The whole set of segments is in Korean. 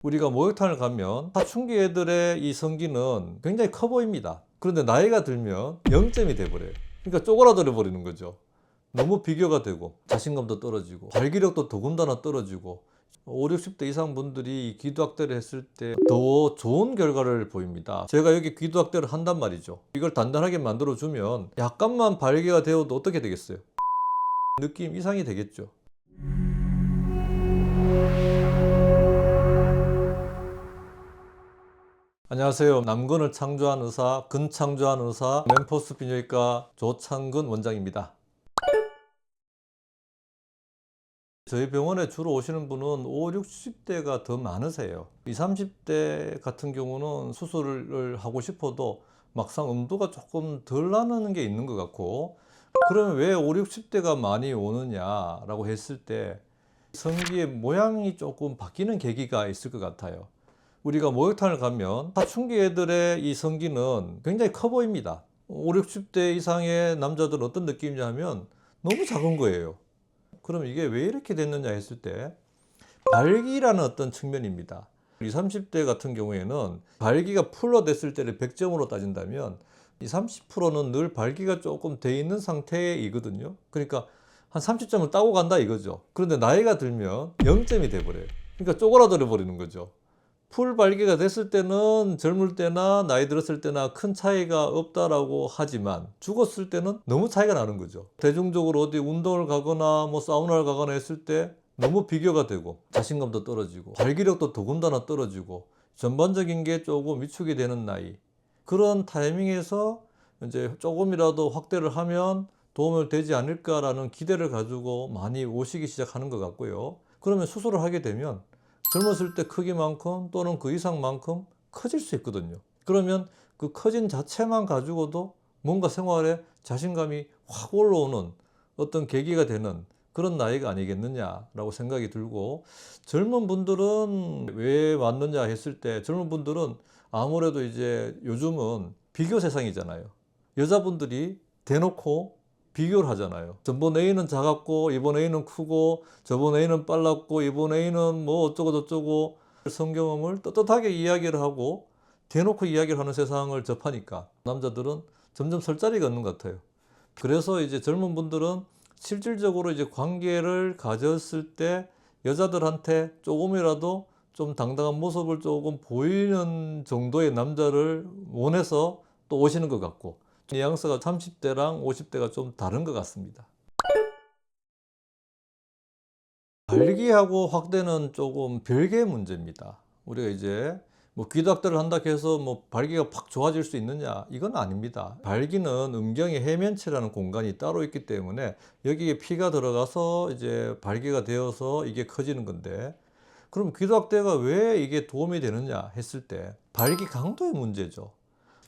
우리가 목욕탕을 가면 사춘기 애들의 이 성기는 굉장히 커 보입니다. 그런데 나이가 들면 0점이 돼버려요. 그러니까 쪼그라들어 버리는 거죠. 너무 비교가 되고 자신감도 떨어지고 발기력도 더군다나 떨어지고 5, 60대 이상 분들이 기도학대를 했을 때 더 좋은 결과를 보입니다. 제가 여기 기도학대를 한단 말이죠. 이걸 단단하게 만들어주면 약간만 발기가 되어도 어떻게 되겠어요? 느낌 이상이 되겠죠. 안녕하세요. 남근을 창조한 의사, 근창조한 의사, 멤퍼스 비뇨기과 조창근 원장입니다. 저희 병원에 주로 오시는 분은 5, 60대가 더 많으세요. 20, 30대 같은 경우는 수술을 하고 싶어도 막상 엄두가 조금 덜 나는 게 있는 것 같고, 그러면 왜 5, 60대가 많이 오느냐라고 했을 때 성기의 모양이 조금 바뀌는 계기가 있을 것 같아요. 우리가 목욕탕을 가면 사춘기 애들의 이 성기는 굉장히 커 보입니다. 5, 60대 이상의 남자들은 어떤 느낌이냐면 너무 작은 거예요. 그럼 이게 왜 이렇게 됐느냐 했을 때 발기라는 어떤 측면입니다. 20, 30대 같은 경우에는 발기가 풀로 됐을 때를 100점으로 따진다면 20, 30%는 늘 발기가 조금 돼 있는 상태이거든요. 그러니까 한 30점을 따고 간다 이거죠. 그런데 나이가 들면 0점이 돼버려요. 그러니까 쪼그라들어 버리는 거죠. 풀 발기가 됐을 때는 젊을 때나 나이 들었을 때나 큰 차이가 없다라고 하지만 죽었을 때는 너무 차이가 나는 거죠. 대중적으로 어디 운동을 가거나 뭐 사우나를 가거나 했을 때 너무 비교가 되고 자신감도 떨어지고 발기력도 더군다나 떨어지고 전반적인 게 조금 위축이 되는 나이, 그런 타이밍에서 이제 조금이라도 확대를 하면 도움이 되지 않을까라는 기대를 가지고 많이 오시기 시작하는 것 같고요. 그러면 수술을 하게 되면 젊었을 때 크기만큼 또는 그 이상만큼 커질 수 있거든요. 그러면 그 커진 자체만 가지고도 뭔가 생활에 자신감이 확 올라오는 어떤 계기가 되는 그런 나이가 아니겠느냐라고 생각이 들고, 젊은 분들은 왜 왔느냐 했을 때 젊은 분들은 아무래도 이제 요즘은 비교 세상이잖아요. 여자분들이 대놓고 비교를 하잖아요. 전번 A는 작았고 이번 A는 크고 저번 A는 빨랐고 이번 A는 뭐 어쩌고 저쩌고, 성경험을 떳떳하게 이야기를 하고 대놓고 이야기를 하는 세상을 접하니까 남자들은 점점 설 자리가 없는 것 같아요. 그래서 이제 젊은 분들은 실질적으로 이제 관계를 가졌을 때 여자들한테 조금이라도 좀 당당한 모습을 조금 보이는 정도의 남자를 원해서 또 오시는 것 같고, 뉘앙스가 30대랑 50대가 좀 다른 것 같습니다. 발기하고 확대는 조금 별개의 문제입니다. 우리가 이제 뭐 귀닥달을 한다 해서 뭐 발기가 팍 좋아질 수 있느냐, 이건 아닙니다. 발기는 음경의 해면체라는 공간이 따로 있기 때문에 여기에 피가 들어가서 이제 발기가 되어서 이게 커지는 건데, 그럼 귀닥대가 왜 이게 도움이 되느냐 했을 때 발기 강도의 문제죠.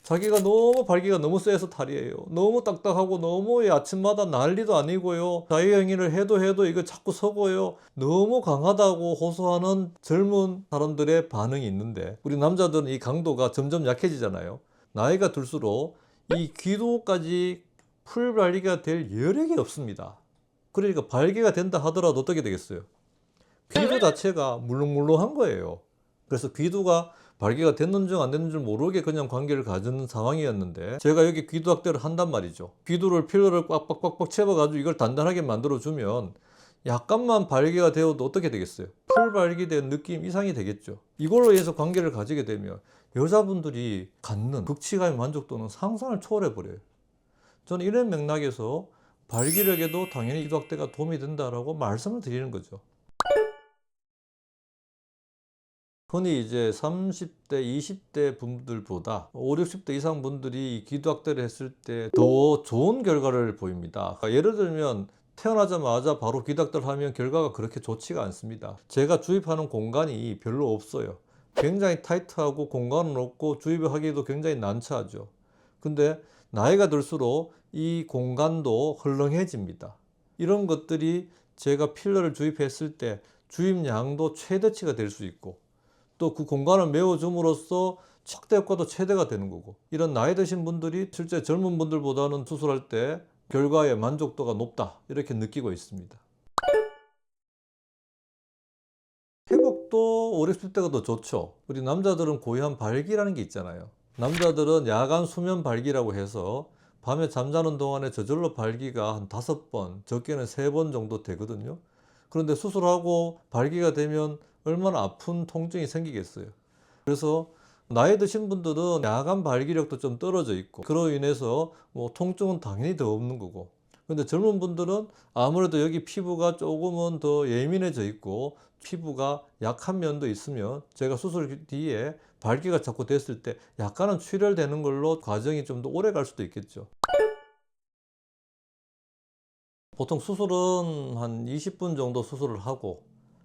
자기가 너무 발기가 너무 세서 탈이에요. 너무 딱딱하고 너무 아침마다 난리도 아니고요. 자유행위를 해도 이거 자꾸 서고요. 너무 강하다고 호소하는 젊은 사람들의 반응이 있는데, 우리 남자들은 이 강도가 점점 약해지잖아요. 나이가 들수록 이 귀도까지 풀 발기가 될 여력이 없습니다. 그러니까 발기가 된다 하더라도 어떻게 되겠어요? 귀도 자체가 물렁물렁한 거예요. 그래서 귀두가 발기가 됐는지 안 됐는지 모르게 그냥 관계를 가지는 상황이었는데, 제가 여기 귀두학대를 한단 말이죠. 귀두를 필러를 꽉꽉꽉꽉 채워가지고 이걸 단단하게 만들어주면 약간만 발기가 되어도 어떻게 되겠어요? 풀 발기된 느낌 이상이 되겠죠. 이걸로 해서 관계를 가지게 되면 여자분들이 갖는 극치감의 만족도는 상상을 초월해 버려요. 저는 이런 맥락에서 발기력에도 당연히 귀두학대가 도움이 된다라고 말씀을 드리는 거죠. 흔히 이제 30대, 20대 분들보다 5, 60대 이상 분들이 기도학대를 했을 때 더 좋은 결과를 보입니다. 그러니까 예를 들면 태어나자마자 바로 기도학대를 하면 결과가 그렇게 좋지가 않습니다. 제가 주입하는 공간이 별로 없어요. 굉장히 타이트하고 공간은 없고 주입을 하기도 굉장히 난처하죠. 근데 나이가 들수록 이 공간도 헐렁해집니다. 이런 것들이 제가 필러를 주입했을 때 주입량도 최대치가 될 수 있고, 또 그 공간을 메워줌으로써 척대 효과도 최대가 되는 거고, 이런 나이 드신 분들이 실제 젊은 분들보다는 수술할 때 결과의 만족도가 높다, 이렇게 느끼고 있습니다. 회복도 5, 60대가 더 좋죠. 우리 남자들은 고유한 발기라는 게 있잖아요. 남자들은 야간 수면 발기라고 해서 밤에 잠자는 동안에 저절로 발기가 한 5번, 적게는 3번 정도 되거든요. 그런데 수술하고 발기가 되면 얼마나 아픈 통증이 생기겠어요. 그래서 나이 드신 분들은 야간 발기력도 좀 떨어져 있고, 그로 인해서 뭐 통증은 당연히 더 없는 거고, 근데 젊은 분들은 아무래도 여기 피부가 조금은 더 예민해져 있고 피부가 약한 면도 있으면 제가 수술 뒤에 발기가 자꾸 됐을 때 약간은 출혈되는 걸로 과정이 좀 더 오래 갈 수도 있겠죠. 보통 수술은 한 20분 정도 수술을 하고,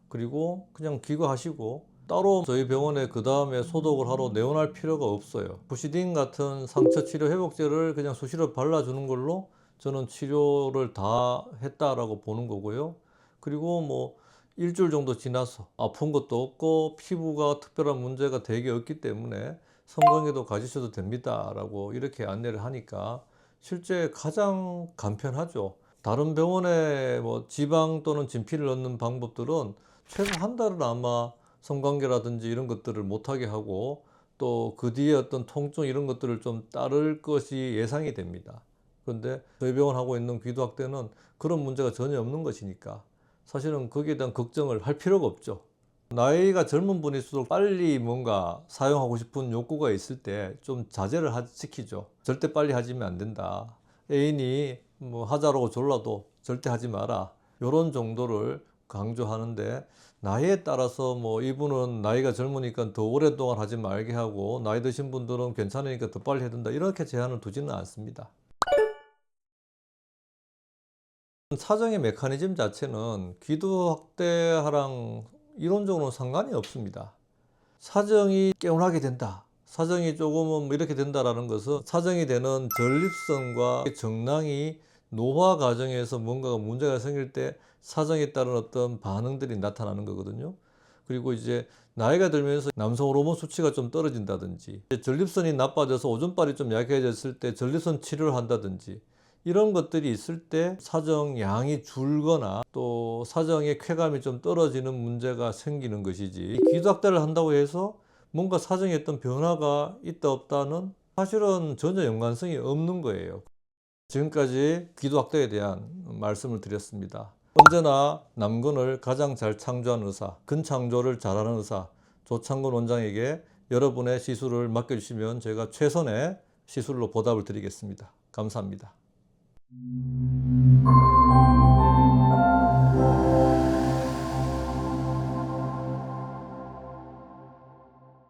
그리고 그냥 귀가하시고 따로 저희 병원에 그 다음에 소독을 하러 내원할 필요가 없어요. 부시딘 같은 상처 치료 회복제를 그냥 수시로 발라주는 걸로 저는 치료를 다 했다라고 보는 거고요. 그리고 뭐 일주일 정도 지나서 아픈 것도 없고 피부가 특별한 문제가 되게 없기 때문에 성관계도 가지셔도 됩니다라고 이렇게 안내를 하니까 실제 가장 간편하죠. 다른 병원에 뭐 지방 또는 진피를 넣는 방법들은 최소 한 달은 아마 성관계라든지 이런 것들을 못하게 하고 또 그 뒤에 어떤 통증 이런 것들을 좀 따를 것이 예상이 됩니다. 그런데 저희 병원 하고 있는 귀도학대는 그런 문제가 전혀 없는 것이니까 사실은 거기에 대한 걱정을 할 필요가 없죠. 나이가 젊은 분일수록 빨리 뭔가 사용하고 싶은 욕구가 있을 때 좀 자제를 시키죠. 절대 빨리 하시면 안 된다. 애인이 뭐 하자라고 졸라도 절대 하지 마라. 요런 정도를 강조하는데, 나이에 따라서 뭐 이분은 나이가 젊으니까 더 오랫동안 하지 말게 하고 나이 드신 분들은 괜찮으니까 더 빨리 해야 된다, 이렇게 제한을 두지는 않습니다. 사정의 메커니즘 자체는 귀도 확대하랑 이론적으로는 상관이 없습니다. 사정이 개운하게 된다, 사정이 조금은 뭐 이렇게 된다라는 것은 사정이 되는 전립선과 정낭이 노화 과정에서 뭔가가 문제가 생길 때 사정에 따른 어떤 반응들이 나타나는 거거든요. 그리고 이제 나이가 들면서 남성 호르몬 수치가 좀 떨어진다든지, 전립선이 나빠져서 오줌발이 좀 약해졌을 때 전립선 치료를 한다든지, 이런 것들이 있을 때 사정 양이 줄거나 또 사정의 쾌감이 좀 떨어지는 문제가 생기는 것이지, 귀도학대를 한다고 해서 뭔가 사정에 어떤 변화가 있다 없다는 사실은 전혀 연관성이 없는 거예요. 지금까지 귀도학대에 대한 말씀을 드렸습니다. 언제나 남근을 가장 잘 창조한 의사, 근창조를 잘하는 의사 조창근 원장에게 여러분의 시술을 맡겨주시면 제가 최선의 시술로 보답을 드리겠습니다. 감사합니다.